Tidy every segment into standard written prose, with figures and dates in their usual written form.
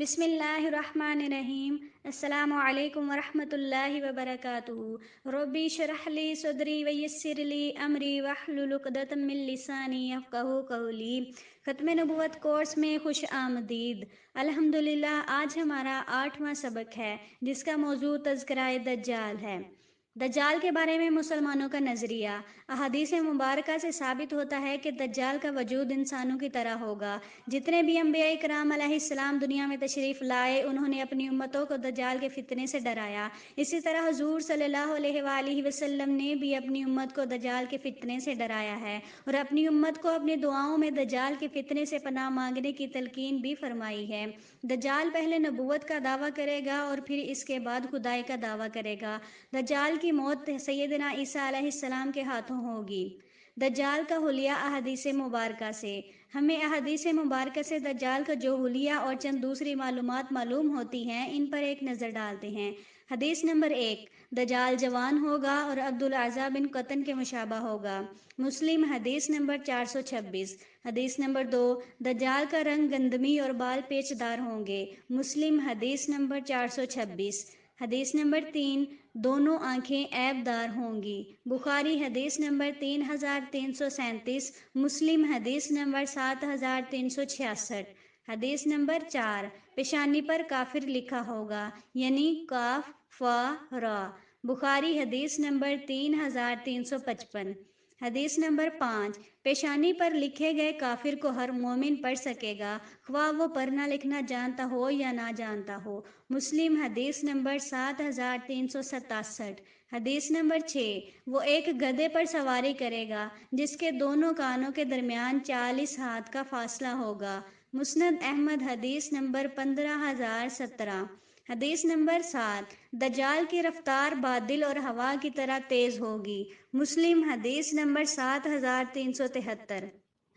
بسم اللہ الرحمن الرحیم۔ السلام علیکم ورحمۃ اللہ وبرکاتہ۔ ربی اشرح لی صدری ویسر لی امری واحلل عقدۃ من لسانی یفقہوا قولی۔ ختم نبوت کورس میں خوش آمدید۔ الحمدللہ آج ہمارا 8واں سبق ہے جس کا موضوع تذکرہ دجال ہے۔ دجال کے بارے میں مسلمانوں کا نظریہ۔ احادیث مبارکہ سے ثابت ہوتا ہے کہ دجال کا وجود انسانوں کی طرح ہوگا۔ جتنے بھی انبیاء کرام علیہ السلام دنیا میں تشریف لائے انہوں نے اپنی امتوں کو دجال کے فتنے سے ڈرایا۔ اسی طرح حضور صلی اللہ علیہ وآلہ وسلم نے بھی اپنی امت کو دجال کے فتنے سے ڈرایا ہے اور اپنی امت کو اپنی دعاؤں میں دجال کے فتنے سے پناہ مانگنے کی تلقین بھی فرمائی ہے۔ دجال پہلے نبوت کا دعویٰ کرے گا اور پھر اس کے بعد خدائی کا دعویٰ کرے گا۔ دجال کی موت سیدنا عیسیٰ علیہ السلام کے ہاتھوں ہوگی۔ دجال کا حلیہ احادیث مبارکہ سے۔ ہمیں احادیث مبارکہ سے دجال کا جو حلیہ اور چند دوسری معلومات معلوم ہوتی ہیں ان پر ایک نظر ڈالتے ہیں۔ حدیث نمبر 1، دجال جوان ہوگا اور عبدالاعزیٰ بن قطن کے مشابہ ہوگا۔ مسلم حدیث نمبر 426۔ حدیث نمبر 2، دجال کا رنگ گندمی اور بال پیچ دار ہوں گے۔ مسلم حدیث نمبر 426۔ حدیث نمبر 3، دونوں آنکھیں عیب دار ہوں گی۔ بخاری حدیث نمبر 3337۔ مسلم حدیث نمبر 7366۔ حدیث نمبر 4، پیشانی پر کافر لکھا ہوگا یعنی کاف فا را۔ بخاری حدیث نمبر 3355۔ حدیث نمبر 5، پیشانی پر لکھے گئے کافر کو ہر مومن پڑھ سکے گا خواہ وہ پڑھنا لکھنا جانتا ہو یا نہ جانتا ہو۔ مسلم حدیث نمبر 7367۔ حدیث نمبر 6، وہ ایک گدھے پر سواری کرے گا جس کے دونوں کانوں کے درمیان 40 ہاتھ کا فاصلہ ہوگا۔ مسند احمد حدیث نمبر 15017۔ حدیث نمبر 7، دجال کی رفتار بادل اور ہوا کی طرح تیز ہوگی۔ مسلم حدیث نمبر 7373۔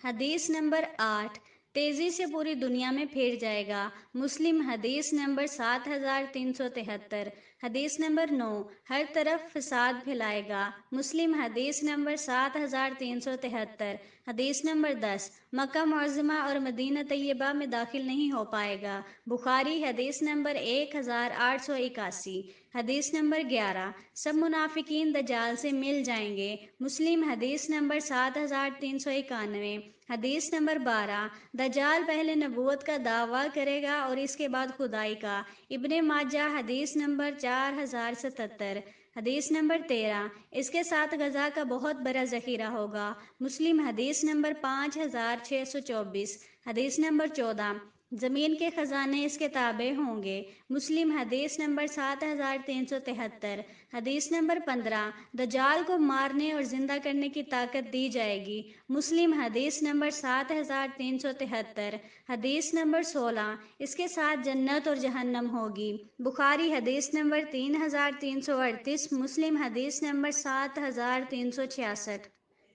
حدیث نمبر 8، تیزی سے پوری دنیا میں پھیر جائے گا۔ مسلم حدیث نمبر 7373۔ حدیث نمبر 9، ہر طرف فساد پھیلائے گا۔ مسلم حدیث نمبر 7373۔ حدیث نمبر 10، مکہ معظمہ اور مدینہ طیبہ میں داخل نہیں ہو پائے گا۔ بخاری حدیث نمبر 1881۔ حدیث نمبر 11، سب منافقین دجال سے مل جائیں گے۔ مسلم حدیث نمبر 7391۔ حدیث نمبر 12، دجال پہلے نبوت کا دعویٰ کرے گا اور اس کے بعد خدائی کا۔ ابن ماجہ حدیث نمبر 4077۔ حدیث نمبر 13، اس کے ساتھ غذا کا بہت بڑا ذخیرہ ہوگا۔ مسلم حدیث نمبر 5624۔ حدیث نمبر 14، زمین کے خزانے اس کے تابع ہوں گے۔ مسلم حدیث نمبر 7373۔ حدیث نمبر 15، دجال کو مارنے اور زندہ کرنے کی طاقت دی جائے گی۔ مسلم حدیث نمبر 7373۔ حدیث نمبر 16، اس کے ساتھ جنت اور جہنم ہوگی۔ بخاری حدیث نمبر 3338۔ مسلم حدیث نمبر 7366۔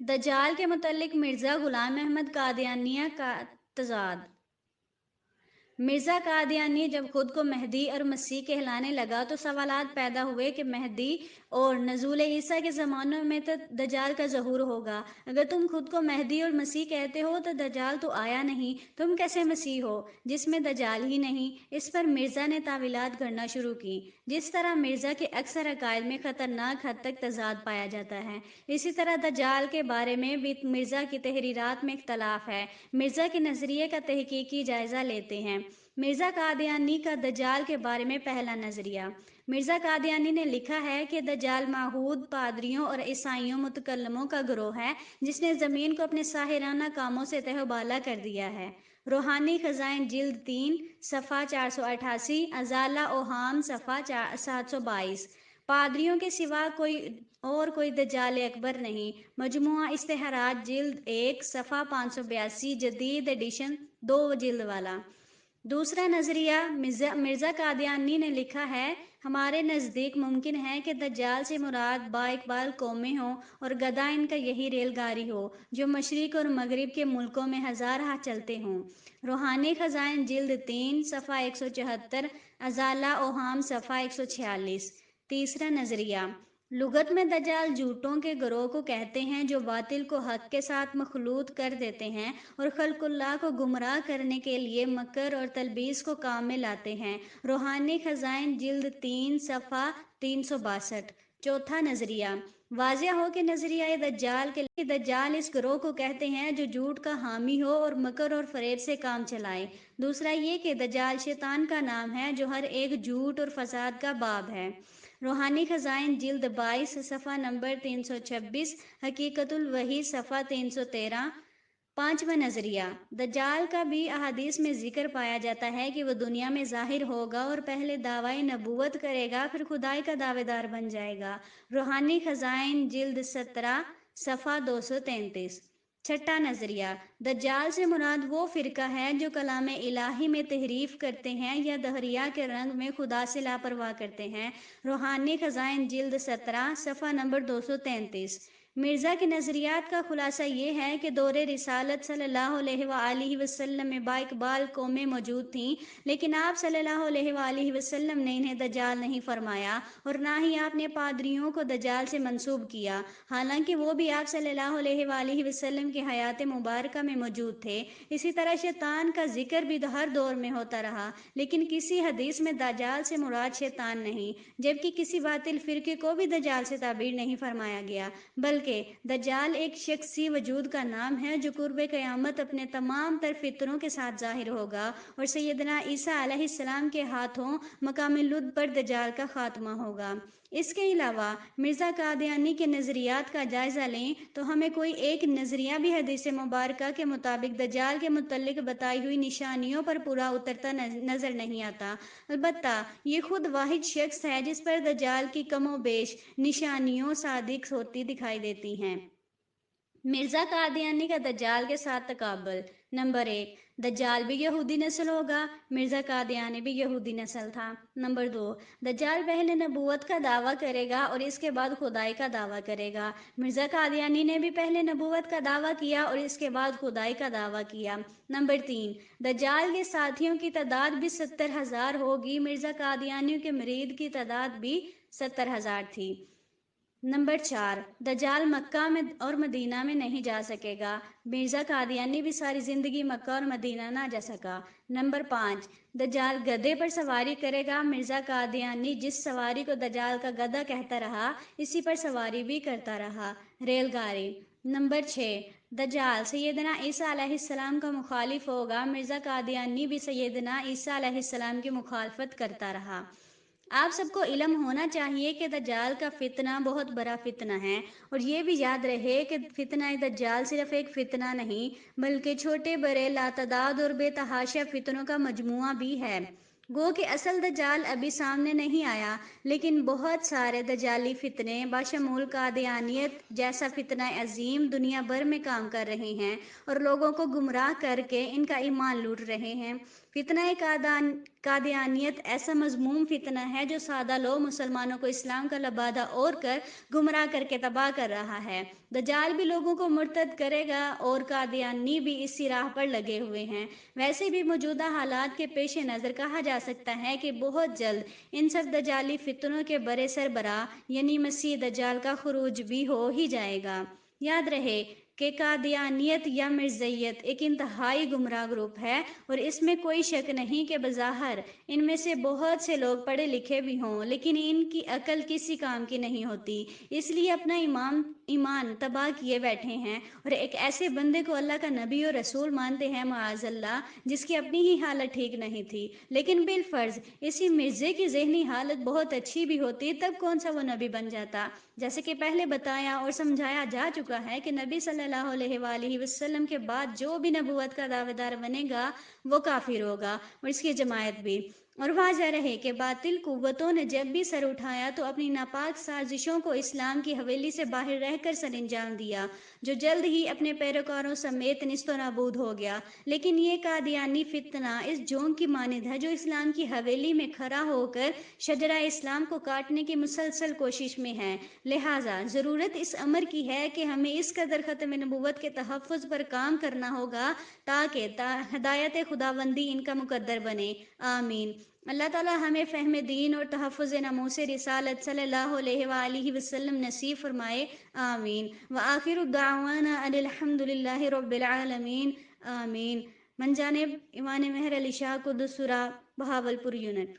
دجال کے متعلق مرزا غلام احمد قادیانیہ کا تضاد۔ مرزا قادیانی جب خود کو مہدی اور مسیح کہلانے لگا تو سوالات پیدا ہوئے کہ مہدی اور نزول عیسیٰ کے زمانوں میں تو دجال کا ظہور ہوگا۔ اگر تم خود کو مہدی اور مسیح کہتے ہو تو دجال تو آیا نہیں، تم کیسے مسیح ہو جس میں دجال ہی نہیں؟ اس پر مرزا نے تاویلات کرنا شروع کی۔ جس طرح مرزا کے اکثر عقائد میں خطرناک حد تک تضاد پایا جاتا ہے، اسی طرح دجال کے بارے میں بھی مرزا کی تحریرات میں اختلاف ہے۔ مرزا کے نظریے کا تحقیقی جائزہ لیتے ہیں۔ مرزا قادیانی کا دجال کے بارے میں پہلا نظریہ۔ مرزا قادیانی نے لکھا ہے کہ دجال معہود پادریوں اور عیسائیوں متکلموں کا گروہ ہے جس نے زمین کو اپنے ساحرانہ کاموں سے تہہ و بالا کر دیا ہے۔ روحانی خزائن جلد 3 صفحہ 488، ازالہ اوہام صفحہ 722۔ پادریوں کے سوا کوئی دجال اکبر نہیں۔ مجموعہ اشتہارات جلد 1 صفحہ 582، جدید ایڈیشن 2 جلد والا۔ دوسرا نظریہ، مرزا قادیانی نے لکھا ہے، ہمارے نزدیک ممکن ہے کہ دجال سے مراد با اقبال قومیں ہوں اور گدھا ان کا یہی ریل گاڑی ہو جو مشرق اور مغرب کے ملکوں میں ہزارہا چلتے ہوں۔ روحانی خزائن جلد 3 صفحہ 174، ازالہ اوہام صفحہ 146۔ تیسرا نظریہ، لغت میں دجال جھوٹوں کے گروہ کو کہتے ہیں جو باطل کو حق کے ساتھ مخلوط کر دیتے ہیں اور خلق اللہ کو گمراہ کرنے کے لیے مکر اور تلبیس کو کام میں لاتے ہیں۔ روحانی خزائن جلد 3 صفحہ 362۔ چوتھا نظریہ، واضح ہو کہ نظریہ دجال کے دجال اس گروہ کو کہتے ہیں جو جھوٹ کا حامی ہو اور مکر اور فریب سے کام چلائے۔ دوسرا یہ کہ دجال شیطان کا نام ہے جو ہر ایک جھوٹ اور فساد کا باب ہے۔ روحانی خزائن جلد 22 صفحہ نمبر 326، حقیقت الوحی صفحہ 313۔ پانچواں نظریہ، دجال کا بھی احادیث میں ذکر پایا جاتا ہے کہ وہ دنیا میں ظاہر ہوگا اور پہلے دعوی نبوت کرے گا، پھر خدائی کا دعوے دار بن جائے گا۔ روحانی خزائن جلد 17 صفحہ 233۔ چھٹا نظریہ، دجال سے مراد وہ فرقہ ہے جو کلام الہی میں تحریف کرتے ہیں یا دہریہ کے رنگ میں خدا سے لاپرواہ کرتے ہیں۔ روحانی خزائن جلد 17 صفحہ نمبر 233۔ مرزا کے نظریات کا خلاصہ یہ ہے کہ دور رسالت صلی اللہ علیہ وآلہ وسلم میں با اقبال قومیں موجود تھیں، لیکن آپ صلی اللہ علیہ وآلہ وسلم نے انہیں دجال نہیں فرمایا اور نہ ہی آپ نے پادریوں کو دجال سے منسوب کیا، حالانکہ وہ بھی آپ صلی اللہ علیہ وآلہ وسلم کی حیات مبارکہ میں موجود تھے۔ اسی طرح شیطان کا ذکر بھی ہر دور میں ہوتا رہا، لیکن کسی حدیث میں دجال سے مراد شیطان نہیں، جبکہ کسی باطل فرقے کو بھی دجال سے تعبیر نہیں فرمایا گیا، بلکہ دجال ایک شخصی وجود کا نام ہے جو قرب قیامت اپنے تمام تر فتنوں کے ساتھ ظاہر ہوگا اور سیدنا عیسیٰ علیہ السلام کے ہاتھوں مقام لد پر دجال کا خاتمہ ہوگا۔ اس کے علاوہ مرزا قادیانی کے نظریات کا جائزہ لیں تو ہمیں کوئی ایک نظریہ بھی حدیث مبارکہ کے مطابق دجال کے متعلق بتائی ہوئی نشانیوں پر پورا اترتا نظر نہیں آتا۔ البتہ یہ خود واحد شخص ہے جس پر دجال کی کم و بیش نشانیوں صادق ہوتی دکھائی دیتی ہیں۔ مرزا قادیانی کا دجال کے ساتھ تقابل۔ نمبر 1، دجال بھی یہودی نسل ہوگا۔ مرزا قادیانی بھی یہودی نسل تھا۔ نمبر 2، دجال پہلے نبوت کا دعویٰ کرے گا اور اس کے بعد خدائی کا دعویٰ کرے گا۔ مرزا قادیانی نے بھی پہلے نبوت کا دعویٰ کیا اور اس کے بعد خدائی کا دعویٰ کیا۔ نمبر 3، دجال کے ساتھیوں کی تعداد بھی 70,000 ہوگی۔ مرزا قادیانی کے مرید کی تعداد بھی 70,000 تھی۔ نمبر 4، دجال مکہ میں اور مدینہ میں نہیں جا سکے گا۔ مرزا قادیانی بھی ساری زندگی مکہ اور مدینہ نہ جا سکا۔ نمبر 5، دجال گدھے پر سواری کرے گا۔ مرزا قادیانی جس سواری کو دجال کا گدھا کہتا رہا، اسی پر سواری بھی کرتا رہا، ریل گاڑی۔ نمبر 6، دجال سیدنا عیسیٰ علیہ السلام کا مخالف ہوگا۔ مرزا قادیانی بھی سیدنا عیسیٰ علیہ السلام کی مخالفت کرتا رہا۔ آپ سب کو علم ہونا چاہیے کہ دجال کا فتنہ بہت بڑا فتنہ ہے، اور یہ بھی یاد رہے کہ فتنہ دجال صرف ایک فتنہ نہیں بلکہ چھوٹے بڑے لاتعداد اور بے تحاشا فتنوں کا مجموعہ بھی ہے۔ گو کہ اصل دجال ابھی سامنے نہیں آیا، لیکن بہت سارے دجالی فتنے بشمول قادیانیت جیسا فتنہ عظیم دنیا بھر میں کام کر رہے ہیں اور لوگوں کو گمراہ کر کے ان کا ایمان لوٹ رہے ہیں۔ فتنہ قادیانیت ایسا مذموم فتنہ ہے جو سادہ لوگ مسلمانوں کو اسلام کا لبادہ اوڑھ کر گمراہ کر کے تباہ کر رہا ہے۔ دجال بھی لوگوں کو مرتد کرے گا اور قادیانی بھی اسی راہ پر لگے ہوئے ہیں۔ ویسے بھی موجودہ حالات کے پیش نظر کہا جا سکتا ہے کہ بہت جلد ان سب دجالی فتنوں کے بڑے سربراہ یعنی مسیح دجال کا خروج بھی ہو ہی جائے گا۔ یاد رہے کہ قادیانیت یا مرزائیت ایک انتہائی گمراہ گروپ ہے، اور اس میں کوئی شک نہیں کہ بظاہر ان میں سے بہت سے لوگ پڑھے لکھے بھی ہوں، لیکن ان کی عقل کسی کام کی نہیں ہوتی، اس لیے اپنا ایمان تباہ کیے بیٹھے ہیں اور ایک ایسے بندے کو اللہ کا نبی اور رسول مانتے ہیں معاذ اللہ، جس کی اپنی ہی حالت ٹھیک نہیں تھی۔ لیکن بالفرض اسی مرزے کی ذہنی حالت بہت اچھی بھی ہوتی، تب کون سا وہ نبی بن جاتا؟ جیسے کہ پہلے بتایا اور سمجھایا جا چکا ہے کہ نبی صلی اللہ علیہ وآلہ وسلم کے بعد جو بھی نبوت کا دعویٰ دار بنے گا وہ کافر ہوگا، اور اس کی جماعت بھی۔ اور واضح رہے کہ باطل قوتوں نے جب بھی سر اٹھایا تو اپنی ناپاک سازشوں کو اسلام کی حویلی سے باہر رہ کر سر انجام دیا، جو جلد ہی اپنے پیروکاروں سمیت نیست و نابود ہو گیا۔ لیکن یہ قادیانی فتنہ اس جونگ کی مانند ہے جو اسلام کی حویلی میں کھڑا ہو کر شجرہ اسلام کو کاٹنے کی مسلسل کوشش میں ہے۔ لہٰذا ضرورت اس امر کی ہے کہ ہمیں اس قدر ختم نبوت کے تحفظ پر کام کرنا ہوگا تاکہ ہدایت خداوندی ان کا مقدر بنے۔ آمین۔ اللہ تعالی ہمیں فہم دین اور تحفظ ناموس رسالت صلی اللہ علیہ وآلہ وسلم نصیب فرمائے، آمین۔ وآخر الدعوانا ان الحمد للہ رب العالمین، آمین۔ من جانب ایمان مہر علی شاہ قدس سورہ بہاول پور یونٹ۔